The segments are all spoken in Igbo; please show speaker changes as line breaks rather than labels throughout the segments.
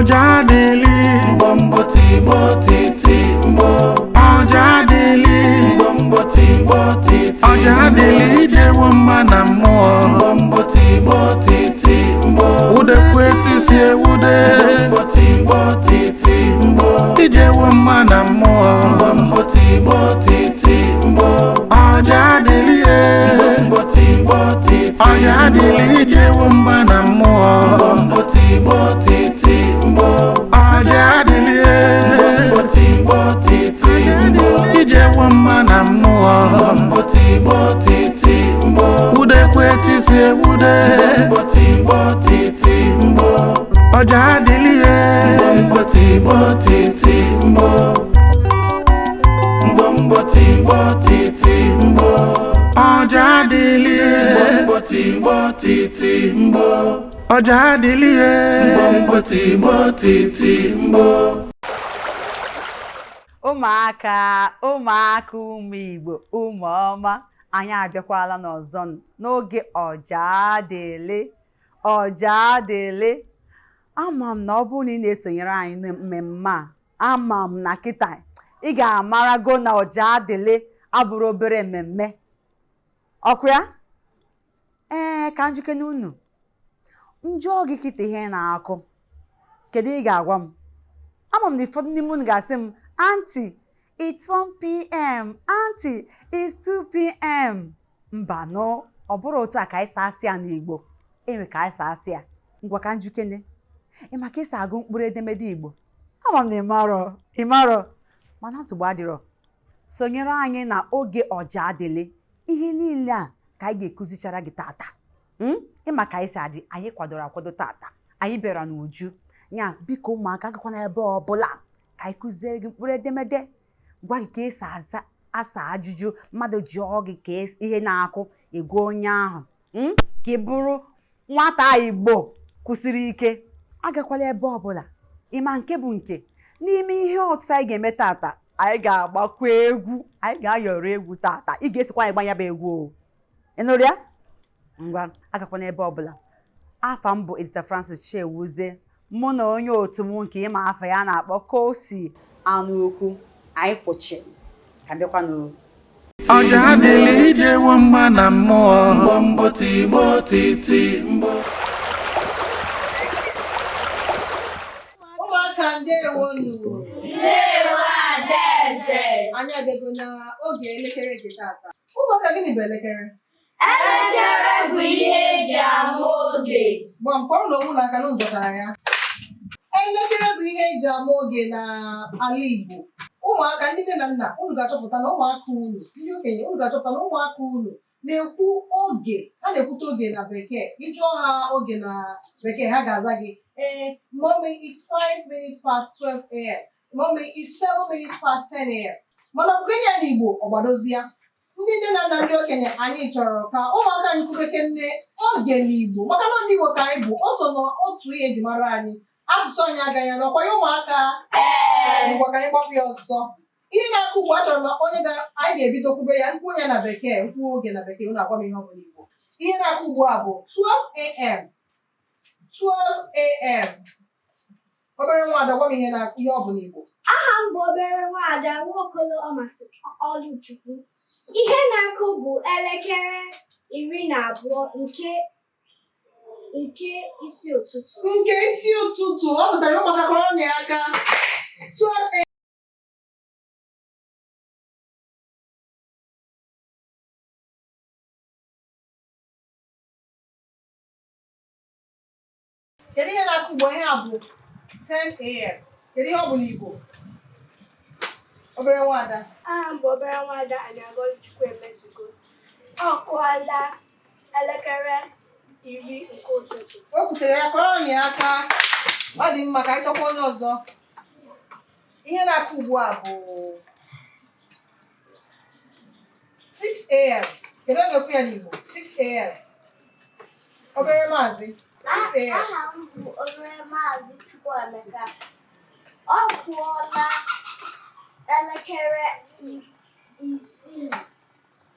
Ojadili
Mbombo timbo titi mbo
Ojadili
Mbombo timbo titi
Ojadili jewo mma na mmụọ
Mbombo timbo titi mbo
Ude kweti si ewude
Mbombo timbo titi mbo
Ijewo mma na mmụọ
Mbombo timbo titi mbo
Ojadili
Mbombo timbo titi
Ojadili jewo mma na mmụọ
Mbombo timbo titi mbo
Ojadili
Mbombo timbo titi mbo
Ijewo mma na mmụọ
Mbombo timbo titi mbo
Ude kweti si ewude
Mbombo timbo titi mbo
Ojadili
Mbombo timbo titi mbo Mbombo timbo titi mbo
Ojadili
Mbombo timbo titi mbo
Ojadili
Mbombo timbo titi mbo
ụmụaka ụmụ Igbo ụmụ ọma anyị abịakwala n'ọzọ n'oge Ojadili ama m na ọ bụrụ na ị na-esonyere anyị na mmemme a ama m na kịta ị ga-amarago na Ojadili abụrụ obere mmemme ọkwa ya ka njike n'unu njọ gị kịta ihe na-akụ kedu ị ga-agwa m ama m na ụfọdụ n'ime unu ga-asị m Auntie, it's 1 p.m. Auntie, it's 2 p.m. Mba no, ọ bụrụ otu a ka anyị asị ya n'Igbo. Enwe ka anyị asị ya. Ngwa ka njikene. Ị maka isi agụ mkpụrụ edemede Igbo. Ama m na ịmarọ. Mana nsogbu adịrọ. Sonyere anyị na oge Ojadili. Ihe niile a ka anyị ga-ekuzichara gị tata. Ịma ka anyị si adị, anyị kwadoro akwado tata. Anyị bịara n'uju. Ya biko ụmụaka agakwana ebe ọbụla. Ka anyị kụziere gị mkpụrụ edemede gwa gị ka esi asa ajụjụ mmadụ ji gị ka ihe na-akụ egwu onye ahụ ka ị bụrụ nwata Igbo kwụsịrị ike agakwala ebe ọbụla ịma nke bụ nke n'ime ihe ọtụtụ anyị ga-eme tata anyị ga-agbakwa egwu anyị ga-ayọrọ egwu tata ị ga-esikwa anyị gbanya bụ egwu ị nụrụ ya ngwa agakwala ebe ọbụla afa m bụ Edita Francis Chewuzie mụ na onye otu m nke ịma afa ya na-akpọ Kosi anụ okwu anyị kwụchi ka bịakwa n'oru
Ojadili ijewo mma na mmụọ
Mbombo timbo titi mbo
ụmụaka ndewonu
Ndewo Adaeze.
anyị abịago na oge elekere nke tata ụmụaka gịnị bụ elekere
Elekere bụ ihe eji ama oge.
gba mkpọrọ na owu n'aka na ụzọtara ya elekere bụ ihe eji ama oge n'ala Igbo ụmụaka ndị nne na nna unu ga-achọpụta na ụmụaka unu ndị okenye unu ga-achọpụta na ụmụaka unu na-ekwu oge ha na-ekwute oge na bekee ịjụọ ha oge na bekee ha ga-aza gị mommy is 5 minutes past 12 a.m. mommy is 7 minutes past 10 a.m. mana okenye ya n'Igbo ọgbadozia ndị nne na nna ndị okenye anyị chọrọ ka ụmụaka anyị kwubeke nne oge n'Igbo maka na ndị Igbo ka anyị bụ o so n'otu ihe eji mara anyị asụsụ anyị agaghị ya n'ọkwa ya ụmụaka ngwa ka anyị gbapụ ya ọzọ ihe na-akụ ugbo achọrọ m onye anyị ga-ebido kwube ya nkwuo ya na bekee nkwuo oge na bekee unu agwa m ihe ọ bụla Igbo ihe na-akụ ugbu a bụ 12 a.m. 12 a.m. obere nwaada gwa m ihe ọ bụla Igbo
Aha m bụ obere nwaada Nwaokolo Ọmasị Oluchukwu. Ihe na-akụ bụ elekere 12 nke isi ụtụtụ.
nke isi ụtụtụ ọ zụtara ụmụaka kọrọ ọnya aka 12 a.m. kedu ihe na-akụ ugbo ihe a bụ 10 a.m. kedu ihe ọ bụ n'Igbo obere nwaada
Aha m bụ obere nwaada Oluchukwu emezugo. Ọ kụọla elekere 10 nke ụtụtụ.
o butere ya kọrọ ọnya aka ọ dị mma ka anyị chọkwa onye ọzọ ihe na-akụ ugbu a bụ 6 a.m. kedu onye okwu ya n'Igbo 6 a.m. obere maazị 6 a.m.
Aha m bụ obere maazị Chukwuemeka. Ọ kụọla elekere 6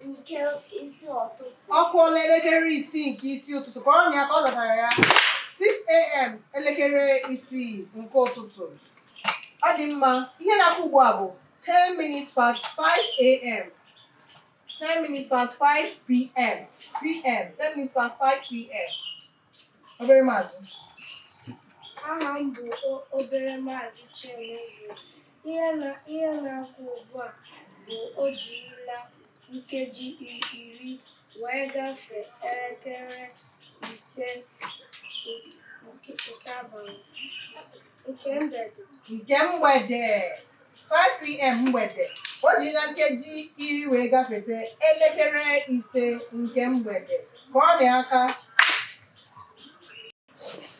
nke isi ụtụtụ.
Ọ kụọla elekere 6 nke isi ụtụtụ kọrọ ọnya ka ọ zatara ya 6 a.m. elekere 6 nke ụtụtụ. Ọ dị mma, ihe na-akụ ugbu a bụ 10 minutes past 5 a.m. 10 minutes past 5 p.m. 10 minutes past 5 p.m. Obere maazị.
Aha m bụ obere maazị Chimezie. Ihe na-akụ ugbu a bụ o jirila nkeji 10 wee gafee elekere 5 nke abalị nke mgbede.
5 p.m. mgbede. O jirila nkeji 10 wee gafete elekere 5 nke mgbede. Kụọ na aka.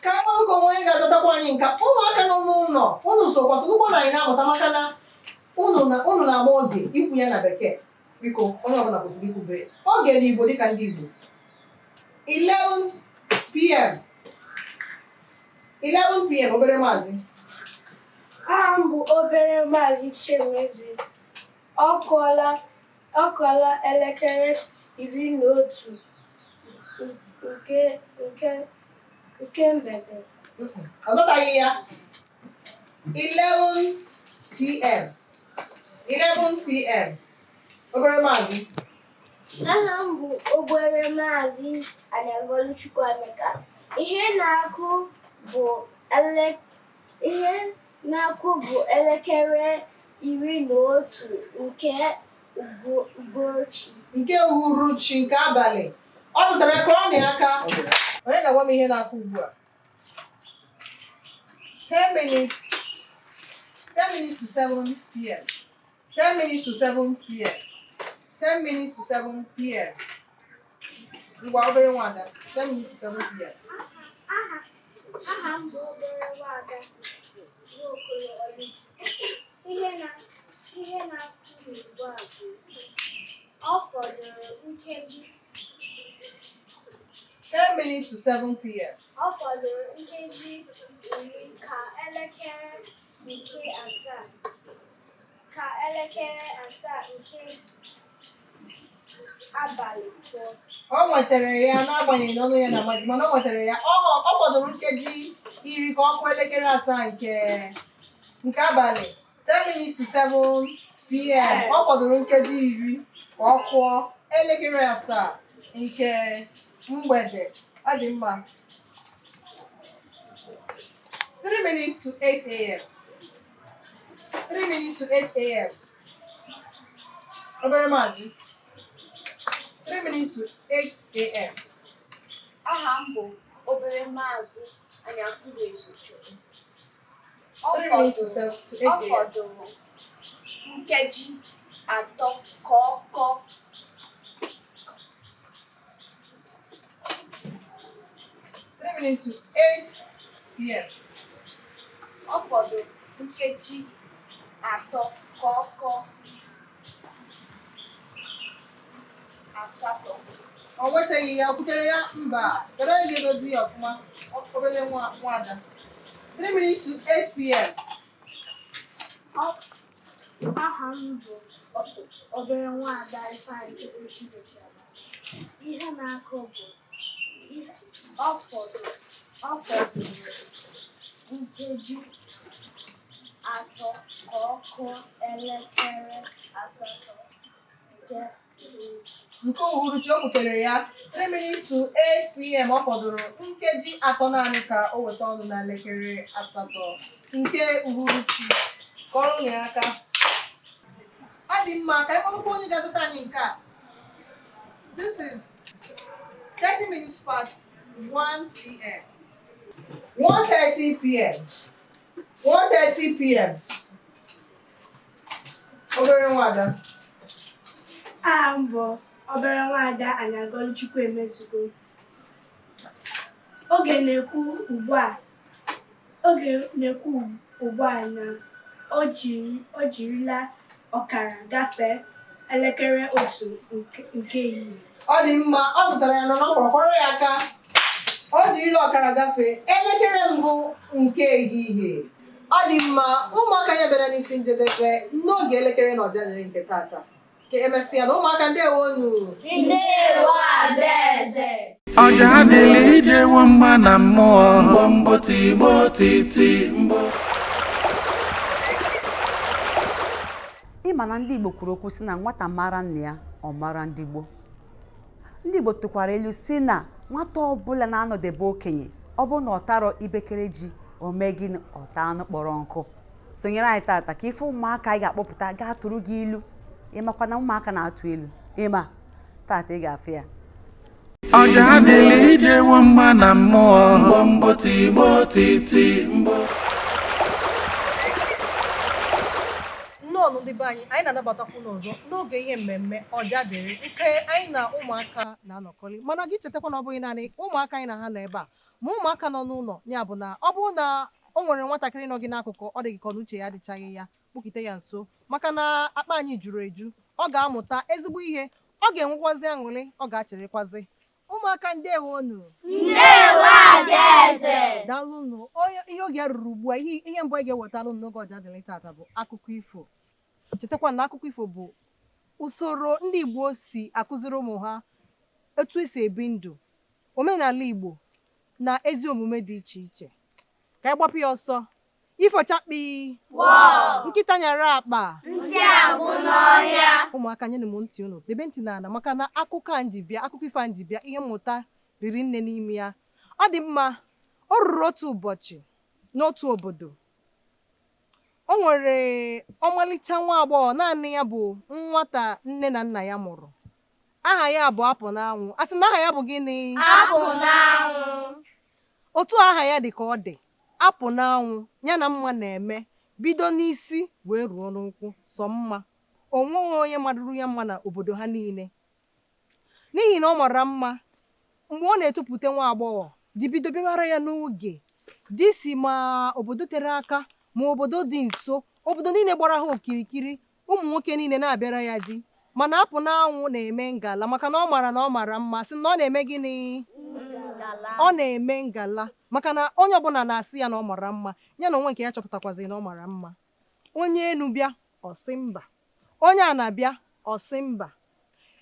Ka anyị nwe onye ga-azatakwa anyị nka. Ụmụaka nọ n'ụlọ, unu sokwa ụgbọ na anyị na-amụta maka na unu na-agba oge ikwu ya na bekee. Biko, onye ọbụla kwesịrị ikwube oge n'Igbo dịka ndị Igbo. 11 p.m. 11 p.m. obere maazị.
Aha m bụ obere maazị Chimezie. Ọ kụọla elekere 11 nke mgbede.
Ọ zọtaghị ya. 11 p.m. 11 p.m. obere maazị.
Aha m bụ obere maazị Chukwuemeka. Ihe na-akụ bụ elekere 11 nke uhuruchi.
Nke uhuruchi nke abalị. Ọ zụtara krọnị aka. Onye ga-agwa m ihe na-akụ ugbu a? 10 minutes to 7 p.m. 10 minutes to 7 p.m. 10 minutes to 7 p.m. Ngwa obere nwada. 10 minutes to 7 p.m.
Aha m bụ obere nwada Nwaokolo Oluchukwu. Ihe na-akụ ugbu a bụ ọ fọdụrụ nkeji
10 minutes to 7 p.m.
Ọ fọdụrụ nkeji 10 ka elekere nke 7 nke abalị pụọ.
O nwetara ya n'agbanyeghị na ọnụ ya na mmadụ, mana o nwetara ya. Ọ fọdụrụ nkeji 10 ka ọ kụọ elekere 7 nke abalị. 10 minutes to 7 p.m. Ọ fọdụrụ nkeji 10 ka ọ kụọ elekere 7 nke mgbede. Ọ dị mma. 3 minutes to 8 a.m. 3 minutes to 8 a.m. Obere maazị. 3 minutes to 8 a.m.
Aha m bụ obere maazị Chukwuemeka.
3 minutes to 8
Ọ
a.m.
fọdụrụ nkeji 3 ka ọ kụọ
3 minutes to 8 p.m.
Ọ fọdụrụ nkeji 3 ka ọ kụọ 8.
O nwetaghị ya, o kwutere ya mba. Kedu onye ga-edozi ya ọfụma? Obere nwada. 3 minutes to 8 p.m.
Aha m bụ obere nwada Ifeanyị Chineke. Ihe na-akụ bụ ọ fọdụrụ nkeji 3 ka ọ kụọ elekere 8
nke uhuruchi. O kwutere ya 3 minutes to 8 p.m. Ọ fọdụrụ nkeji 3 naanị ka o weta ọnụ na elekere 8 nke uhuruchi. Kọrọ ya aka. Ọ dị mma ka anyị kpọrọkwa onye ga-azụta anyị nke a. This is 30 minutes past 1 p.m. 1:30 p.m. 1:30 p.m. Obere nwada.
Aha m bụ obere nwada Chukwuemeka. Oge na-ekwu ugbu a na o jirila ọkara gafee elekere 1 nke ehihie.
Ọ dị mma, ọ zụtara ya n'ọkpọrọ ya aka. O jirila ọkara gafee elekere 1 nke ehihie. Ọ dị mma, ụmụaka ya bịara n'isi njedebe n'oge elekere na Ojadili nke tata. Ka emesịa na ụmụaka ndewonu.
Ndewo Adaeze.
Ojadili ije nwamba na mmụọ.
Mbo mbo tigbo titi mbo.
Ịma na ndị Igbo kwuru okwu si na nwata mara nna ya ọ mara ndị gboo. Ndị Igbo tụkwara ilu si na nwata ọbụla na-anọdebe okenye ọ bụ na ọ tarọ ibekere ji o mee gịnị ọta anụ kpọrọ nkụ. Sonyere anyị tata ka ife ụmụaka anyị ga-akpọpụta ga-atụrụ gị ilu. Ịmakwa na ụmụaka na-atụ ilu. Ịma tata ị ga-afụ ya.
Ojadili ije nwamba na mmụọ.
Mbo mbo tigbo titi mbo.
Nnọọ ndị be anyị na-anabatakwu n'ọzọ n'oge ihe mmemme Ojadili nke anyị na ụmụaka na-anọkọli, mana gị chetakwa na ọ bụghị naanị ụmụaka anyị na ha nọ ebe a ma ụmụaka nọ n'ụlọ. Ya bụ na ọ bụrụ na o nwere nwatakịrị nọ gị n'akụkụ ọ dị gị ka n'uche ya adịchaghị ya, kpụkite ya nso maka na akpa anyị juru eju. Ọ ga-amụta ezigbo ihe, ọ ga-enwekwazi aṅụrị, ọ ga-achịrịkwazi. Ụmụaka ndewonu.
Ndewo Adaeze.
Daalụnụ. Ihe oge ya ruru ugbu a, ihe mbụ anyị ga-ewetalụ n'oge Ojadili tata bụ akụkọ ifo. Chetakwa na akụkọ ifo bụ usoro ndị Igbo si akụziri ụmụ ha etu esi ebi ndụ, omenala Igbo na ezi omume dị iche iche. Ka anyị gbapụ ya ọsọ. Ifo chakpi, nkịta nyara akpa,
Nsị agwụ n'ọhịa.
ụmụaka nye m ntị unu, debe ntị n'ala maka na akụkọ ifo a njibịa ihe mmụta riri nne n'ime ya. Ọ dị mma. O ruru otu ụbọchị n'otu obodo, o nwere ọmalịcha nwa agbọghọ naanị ya bụ nwata nne na nna ya mụrụ. Aha ya bụ Apụ n'anwụ. A sị na aha ya bụ gịnị?
Apụ n'anwụ.
Otu aha ya dị ka ọ dị, Apụ n'anwụ, ya na mma na-eme bido n'isi wee ruo n'ụkwụ sọ mma. O nweghị onye madụrụ ya mma na obodo ha niile, n'ihi na ọ mara mma. Mgbe ọ na-etopụta nwa agbọghọ, dị bido bịara ya n'oge dị si ma obodo tere aka ma obodo dị nso, obodo niile gbara ha okirikiri, ụmụ nwoke niile na-abịara ya di. Mana Apụ n'anwụ na-eme ngala maka na ọ mara na ọ mara mma. Sị na ọ na-eme gịnị? Ọ na-eme ngala maka na onye ọbụla na-asị ya na ọ mara mma, ya na onwe nke ya chọpụtakwazi na ọ mara mma. Onye enu bịa ọ sị mba, onye a na-abịa ọ sị mba.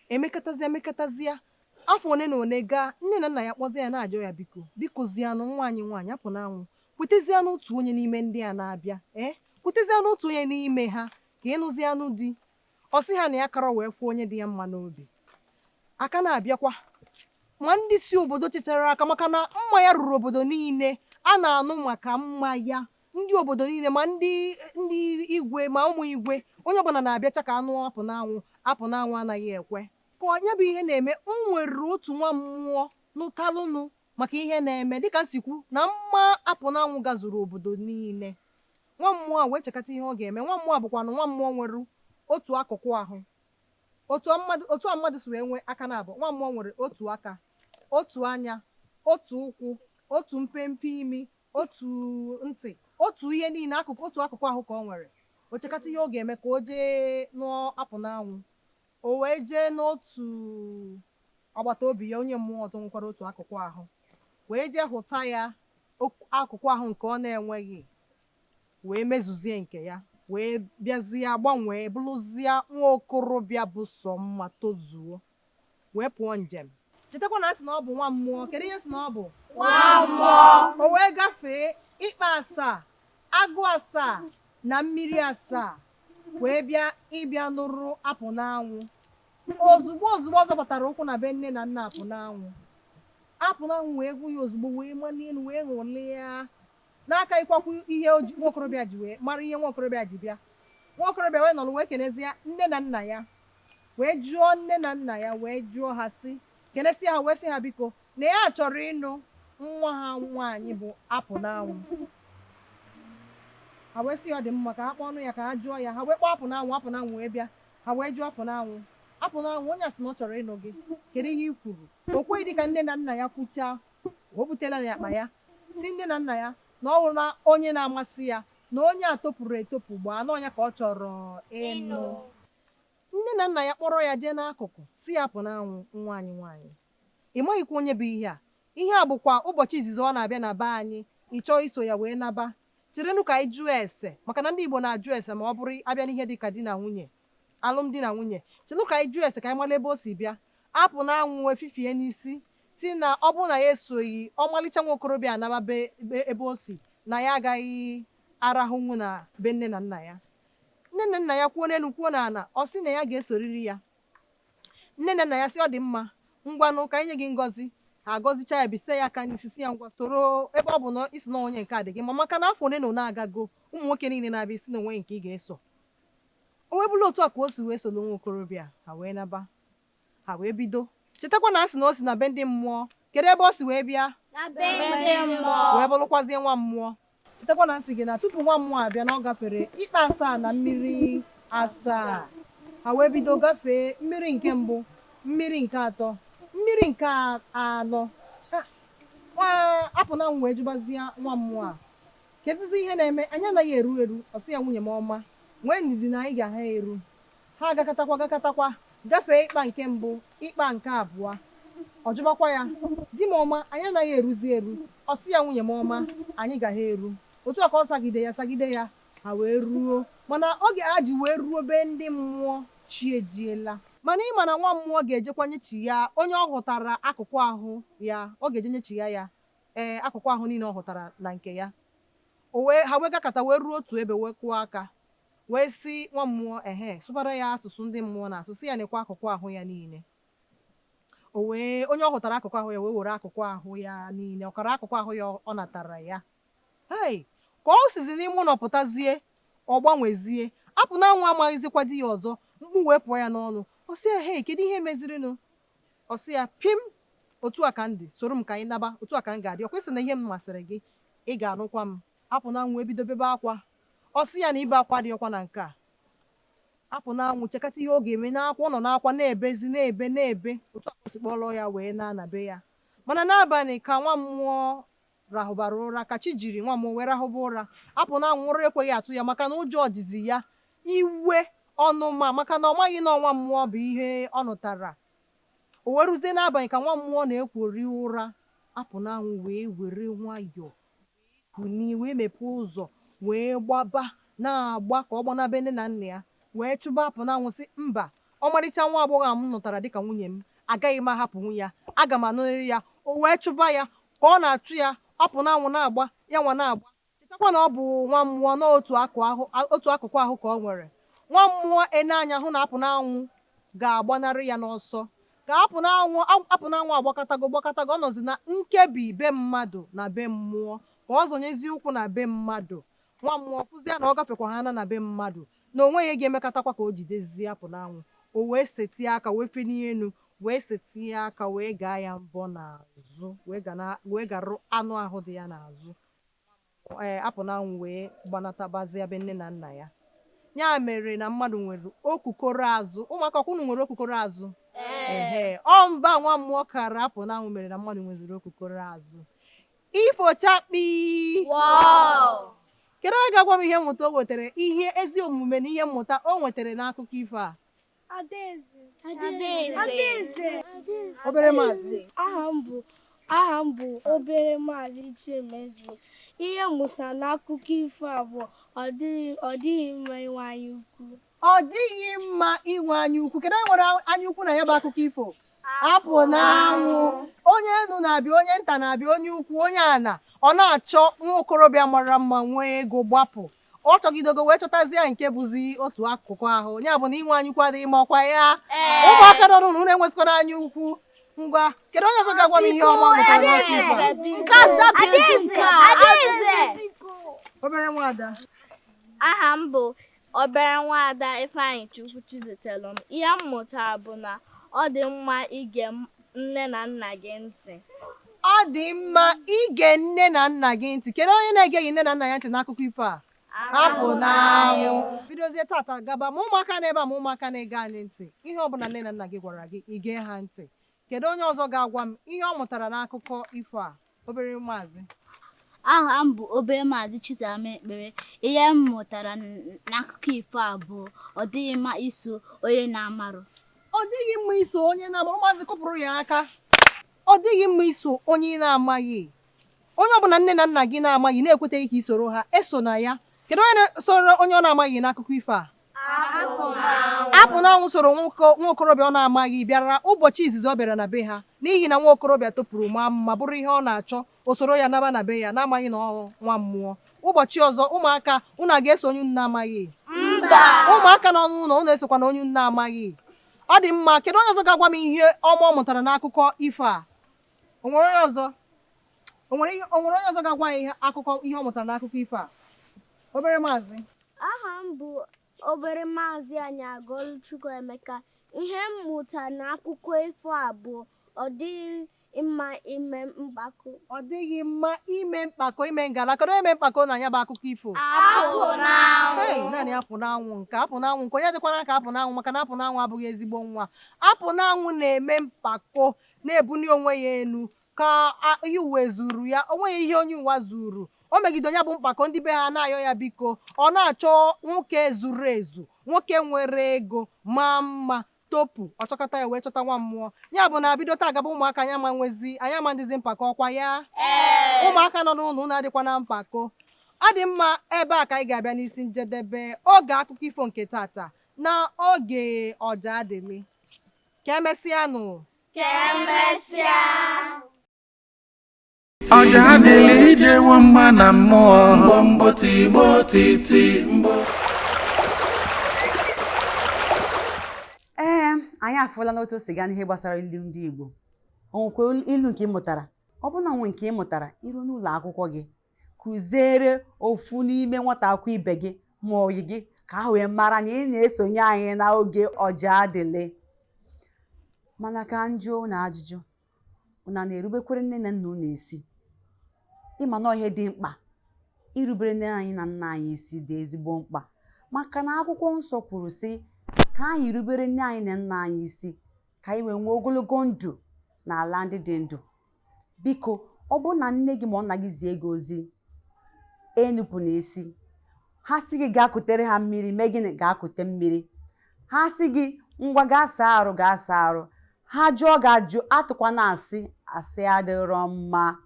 Emekọtazịa afọ one na one gaa, nne na nna ya kpọzie ya na-ajụ ya bikozianụ nwa anyị nwaanyị Apụ n'anwụ, kwutezianụ otu onye n'ime ndị a na-abịa, kwutezianụ otu onye n'ime ha ka ịnụzianụ di. Ọ sị ha na ya karọ wee fụ onye dị ya mma n'obi. Aka na-abịakwa ma ndị si obodo chechara aka maka na mma ya ruru obodo niile. A na-anụ maka mma ya, ndị obodo niile ma ndị igwe ma ụmụ igwe, onye ọbụla na-abịacha ka anụ Apụ n'anwụ. Apụ n'anwụ anaghị ekwe ka onye bụ ihe na-eme. O nwere otu nwa mmụọ n'ụtalụnụ maka ihe na-eme, dịka nsikwu na mma Apụ n'anwụ gazuru obodo niile. Nwa mmụọ a wee chekata ihe ọ ga-eme. Nwa mmụọ a bụkwanụ nwa mmụọ nwere otu akụkụ ahụ. Otu a mmadụ si wee nwee aka na abụọ, nwa mmụọ nwere otu aka, otu anya, otu ụkwụ, otu mpempe imi, otu ntị, otu ihe niile, otu akụkụ ahụ ka ọ nwere. O chekata ihe ọ ga-eme ka o jee n'Apụ n'anwụ. O wee jee n'otu agbata obi ya, onye mmụọ ọzọ nwekwara otu akụkụ ahụ, wee jee hụta ya akụkụ ahụ nke ọ na-enweghị, wee mezuzie nke ya, wee bịazie gbanwee bụrụzie nwa okorobịa bụ sọ mma tozuo, wee pụọ njem. Chetakwa na a sị na ọ bụ nwa mmụọ. Kedu ihe sị na ọ bụ?
Nwa mmụọ.
O wee gafee ikpe asaa, agụ asaa na mmiri asaa, wee ịbịa nụrụ Apụ n'anwụ. Ozugbo ọ zọbatara ụkwụ na be nne na nna Apụ n'anwụ, Apụ n'anwụ wee gụ ya ozugbo, wee manie elu, wee ṅụrịa. N'aka ịkwakwu ihe nwa okorobịa ji wee mara ihe nwa okorobịa ji bịa. Nwa okorobịa wee nọrọ wee kenezie nne na nna ya, wee jụọ nne na nna ya, wee jụọ ha sị, kenesia ha, wee sị ha biko na ya chọrọ ịnụ nwa ha nwaanyị bụ Apụ n'anwụ. Ha wee sị ọ dị mma ka ha kpọọ ọnụ ya, ka ha jụọ ya. Ha wee kpọọ Apụ n'anwụ. Apụ n'anwụ wee bịa. Ha wee jụọ Apụ n'anwụ, Apụ n'anwụ, onye asị na ọ chọrọ ịnụ gị, kedu ihe i kwuru? O kweghị dịka nne na nna ya kwuchaa. O butela ya akpa ya, si nne na nna ya na ọ hụrụ na onye na-amasị ya, na onye a topụrụ etopụ gbaa n'ọnya ka ọ chọrọ ịnụ. Nne na nna ya kpọrọ ya jee n'akụkụ si ya, Apụ n'anwụ nwa anyị nwaanyị, ị maghịkwa onye bụ ihe a. Ihe a bụkwa ụbọchị izizi ọ na-abịa na be anyị. Ị chọọ iso ya wee naba, cherenụ ka anyị jụọ ese, maka na ndị Igbo na-ajụ ese ma ọ bụrụ abịa n'ihe dịka di na nwunye, alụmdi na nwunye. Cherenụ ka anyị jụọ ese ka anyị mara ebe o si bịa. Apụ n'anwụ wee fifie n'isi si si na ọ bụrụ na ya esoghị ọmalịcha nwa okorobịa anaba ebe o si na ya agaghị arahụnwu na be nne na nna ya. Nne na nna ya kwuo n'elu kwuo n'ala, ọ sị na ya ga-esoriri ya. Nne na nna ya sị ọ dị mma, ngwanụ ka anyị nye gị ngọzi. Ha agọzicha ya, bise ya aka n'isi, si ya ngwa soro, ebe ọ bụ na isi na onye nke a dị gị ma maka na afọ one na one agago, ụmụ nwoke niile na-abịa isi na onwe nke ị ga-eso. O wee bụrụ otu a ka o si wee soro nwa okorobịa, ha wee naba, ha wee bido. Chetakwa na asị na o si na be ndị mmụọ. Kedu ebe o si wee bịa?
Na be ndị mmụọ.
Wee bụrụkwazie nwa mmụọ. Chetakwa na nsị gị na tupu nwa mmụọ abịa na ọ gafere ikpe asaa na mmiri asaa. Ha wee bido gafee mmiri nke mbụ, mmiri nke atọ, mmiri nke anọ. Apụ na wee jụbazie nwa mmụọ a, kedụzi ihe na-eme? Anyị anaghị eru eru. Ọ sị ya, nwunye m ọma, nwee ndidi na anyị ga-ha eru. Ha gakọtakwa gafee ịkpa nke mbụ, ịkpa nke abụọ. Ọ jụbakwa ya, di m ọma, anyị anaghị eruzi eru. Ọ sị ya, nwunye m ọma, anyị ga-ha eru. Otu a ka ọ sagide ya, ha wee ruo. Mana oge ha ji wee ruo be ndị mmụọ, chi ejiela. Mana ịma na nwa mmụọ ga-ejekwa nyechi ya onye ọ hụtara akụkụ ahụ ya, ọ ga-eje nyechi ya akụkụ ahụ niile ọ hụtara na nke ya. Ha wee gakọta wee ruo otu ebe wee kụọ aka wee sị nwa mmụọ sụbara ya asụsụ ndị mmụọ na-asụ, sị ya nekwa akụkụ ahụ ya niile. Onye ọ hụtara akụkụ ahụ ya wee were akụkụ ahụ ya niile, ọkara akụkụ ahụ ya ọ natara ya. Ka o sizi n'ime ụlọ pụtazie, ọ gbanwezie, apụ na anwụ amaghịzikwa di ya ọzọ. Mkpu wee pụọ ya n'ọnụ. Ọ sị ya, kedu ihe mezirinụ? Ọ sị ya, pim, otu a ka m dị, soro m ka anyị naba, otu a ka m ga-adị. Ọ kwesị na ihe m masịrị gị, ị ga-anụkwa m. Apụ na anwụ ebido bebe akwa. Ọ sị ya na ibe akwa dị ọkwa na nke a. Apụ na anwụ chekata ihe ọ ga-eme n'akwa. Ọ nọ n'akwa na-ebezi na-ebe otu a si kpọrọ ya wee na-anabe ya. Mana n'abalị ka nwa mmụọ rahụbara ụra, ka chi jiri, nwa mmụọ wee rahụba ụra. Apụ na anwụ ụra ekweghị atụ ya maka na ụjọ jizi ya, iwe ọnụma, maka na ọ maghị na nwa mmụọ bụ ihe ọ nụtara. O wee ruzie n'abalị ka nwa mmụọ na-ekwori ụra, apụ na anwụ wee were nwayọọ kuni wee mepee ụzọ wee gbaba na-agba ka ọ gbanabe nne na nna ya, wee chụba apụ na anwụ sị, mba, ọmarịcha nwa agbọghọ a m nụtara dịka nwunye m, agaghị m ahapụnwu ya, aga m anụrịrị ya. O wee chụba ya, ka ọ na-achụ ya, apụ na anwụ na-agba ya, nwa na-agba. Chetakwa na ọ bụ nwa mmụọ n'otu akụkụ ahụ ka ọ nwere. Nwa mmụọ anya hụ na apụ na anwụ ga-agbanarị ya n'ọsọ. Ka apụ na anwụ agbakọtago, ọ nọzi na nkebi be mmadụ na be mmụọ, ka ọ zọnyezi ụkwụ na be mmadụ. Nwa mmụọ fụzie na ọ gafekwa ha na be mmadụ, na onwe ya ga-emekọtakwa ka o jidezie apụ na anwụ. O wee setie aka wee fenie elu, wee setie aka wee gaa ya mbọ n'azụ, wee garụ anụ ahụ dị ya n'azụ. Apụ na anwụ wee gbanatabazie be nne na nna ya. Ya mere na mmadụ nwere okukoro azụ. Ụmụaka ọkwụnụ nwere okukoro azụ? Ọ mba nwa mmụọ kara apụ na anwụ mere na mmadụ nweziri okukoro azụ. Ifochakpi. Kedu onye ga-agwa m ihe mmụta o wetara, ihe ezi omume na ihe mmụta o nwetara n'akụkọ ifo a?
Adaeze.
Obere maazị.
Aha m bụ obere maazị Chiemezie. Ihe mmụta n'akụkọ ifo a bụ ọ dịghị mma inwe anya ukwu.
Ọ dịghị mma inwe anya ukwu. Kedu onye nwere anya ukwu na ya bụ akụkọ ifo? Apụ na anwụ. Onye enu na-abịa, onye nta na-abịa, onye ukwu, onye ana. Ọ na-achọ nwa okorobịa mara mma, nwee ego, gbapụ. Ọ chọgidogo wee chọtazie nke bụzi otu akụkụ ahụ. Ya bụ na inwe anya ukwu adịghị mma, ọkwa ya? Ụmụaka nọ n'ụlọ na-enwesịkwara anya ukwu. Ngwa, kedu onye ọzọ ga-agwa m ihe ọma mụtara n'akụkọ ifo a?
Adaeze.
Obere nwada.
Aha m bụ obere nwada Ifeanyị Chukwu Chiditelụ m. Ihe mmụta bụ na ọ dị mma ige nne na nna gị ntị.
Ọ dị mma ige nne na nna gị ntị. Kedu onye na-egeghị nne na nna ya ntị n'akụkọ ifo a? Apụ na anwụ. Bidozie tata gaba ma ụmụaka na ebe a ma ụmụaka na-ege anyị ntị. Ihe ọ bụla nne na nna gị gwara gị, ige ha ntị. Kedu onye ọzọ ga-agwa m ihe ọ mụtara n'akụkọ ifo a? Obere maazị.
Aha m bụ obere maazị Chizaram Ekpere. Ihe m mụtara n'akụkọ ifo a bụ ọ dịghị mma iso onye na-amarụ.
Ọ dịghị mma iso onye na-amaghị. Maazị kụpụrụ ya aka. Ọ dịghị mma iso onye na-amaghị. Onye ọbụla nne na nna gị na-amaghị na-ekweteghị ka isoro ha, eso na ya. Kedu onye soro onye ọ na-amaghị n'akụkọ ifo a? Apụ na anwụ soro nwa okorobịa ọ na-amaghị bịara ụbọchị izizi ọ bịara na be ha n'ihi na nwa okorobịa topụrụ maa mma bụrụ ihe ọ na-achọ o soro ya naba na be ya na-amaghị na ọ nwa mmụọ. Ụbọchị ọzọ ụmụaka unu a ga-eso onye unu na-amaghị?
Mba.
Ụmụaka nọ n'ụlọ unu esokwa na onye unu na-amaghị. Ọ dị mma, kedu onye ọzọ ga-agwa m ihe ọma ọ mụtara n'akụkọ ifo a? O nwere onye ọzọ? O nwere onye ọzọ ga-agwa anyị akụkọ ihe ọ mụtara n'akụkọ ifo a? Obere maazị.
Aha m bụ obere maazị Anyagolu Chukwuemeka. Ihe m mụtara n'akụkọ ifo a bụ ọ dịghị mma ime mpako.
Ọ dịghị mma ime mpako, ime ngala. Kedu ime mpako na ya bụ akụkọ ifo?
Apụ n'anwụ.
Hey, naanị apụ n'anwụ nke apụ n'anwụ nke onye dịkwana ka apụ n'anwụ, maka na apụ n'anwụ abụghị ezigbo nwa. Apụ n'anwụ na-eme mpako, na-ebuli onwe ya elu ka ihe uwe zuru ya. O nweghị ihe onye ụwa zuru. O megide onye bụ mpako, ndị be ha na-ayọ ya biko. Ọ na-achọ nwoke zuru ezu, nwoke nwere ego, maa mma, topu, ọ chọkọta ya wee chọta nwa mmụọ. Ya bụ na bido taa gaba ụmụaka anyị ama ndịzi mpako ọkwa ya. Ụmụaka nọ n'ụlọ na-adịkwa na mpako. Ọ dị mma, ebe a ka anyị ga-abịa n'isi njedebe oge akụkọ ifo nke tata na oge Ojadili. Ka emesịanụ.
Ka emesịa.
Ojadili ijewo mma na mmụọ.
Mbo mbo tigbo titi mbo.
Anyị afụla n'otu o si gaa n'ihe gbasara ilu ndị Igbo. Onwekwe ilu nke ị mụtara? Ọ bụ na nwe nke ị mụtara, iru n'ụlọ akwụkwọ gị kụziere ofu n'ime nwata akwụkwọ ibe gị ma oyi gị ka ha wee mara na ị na-esonye anyị n'oge Ojadili. Mana ka njụ na ajụjụ, unu na-erubekwere nne na nna unu isi? Ịma na ihe dị mkpa irubere nne anyị na nna anyị isi dị ezigbo mkpa, maka na akwụkwọ nsọ kwuru sị ka anyị rubere nne anyị na nna anyị isi ka anyị wee nwee ogologo ndụ n'ala ndị dị ndụ. Biko, ọ bụrụ na nne gị ma nna gị zie gị ozi, enupụ n'isi. Ha sị gị gaa kutere ha mmiri, mee gịnị? Gaa kute mmiri. Ha sị gị ngwa gaa saa arụ, gaa saa arụ. Ha jụọ gị ajụ, atụkwana asị, asị adịrọ mma.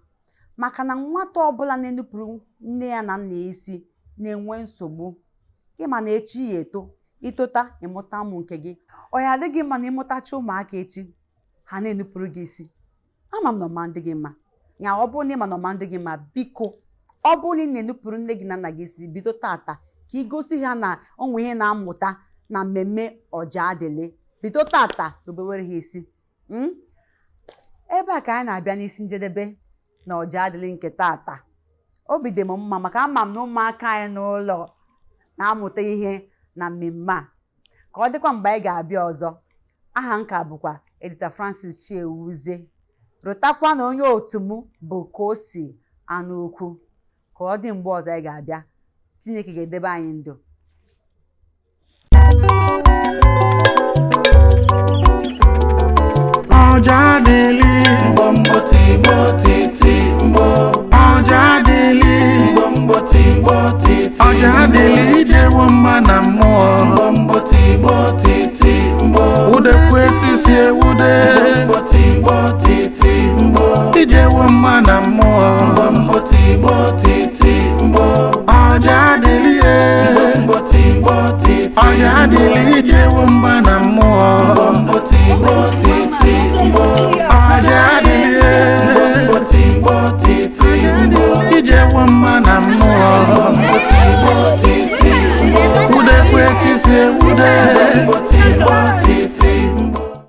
Maka na nwata ọbụla na-enupụrụ nne ya na nna ya isi na-enwe nsogbu. Ịma na echi ya eto, itota ịmụta ụmụ nke gị. Ọ ya adịghị mma na ịmụtacha ụmụaka echi ha na-enupụrụ gị isi? Ama m na ọma ndị gị mma. Ya ọ bụrụ na ịma na ọma ndị gị mma, biko ọ bụrụ na ị na-enupụrụ nne gị na nna gị isi, bido tata ka ị gosi ha na onwe ihe na-amụta na mmemme Ojadili. Bido tata rubewere ha isi. Ebe a ka anyị na-abịa n'isi njedebe na Ojadili nke tata. Obi dị m mma maka ama m na ụmụaka anyị n'ụlọ na-amụta ihe na mmemme a. Ka ọ dịkwa mgbe anyị ga-abịa ọzọ. Aha m ka bụkwa Edita Francis Chiewuzie. Rụtakwa na onye otu m bụ Kosi Anụ Ukwu. Ka ọ dị mgbe ọzọ anyị ga-abịa. Chineke ga-edebe anyị ndụ.
Ojadili.
Mbo mbo tigbo titi mbo.
Ojadili.
Mbo mbo tigbo titi.
Ojadili ijewo mma na mmụọ.
Mbo mbo tigbo titi mbo.
Udekwe tisi ewude.
Mbo tigbo titi mbo.
Ijewo mma na mmụọ.
Mbo mbo tigbo titi mbo.
Ojadili.
Mbo tigbo titi.
Ojadili ijewo mma na mmụọ.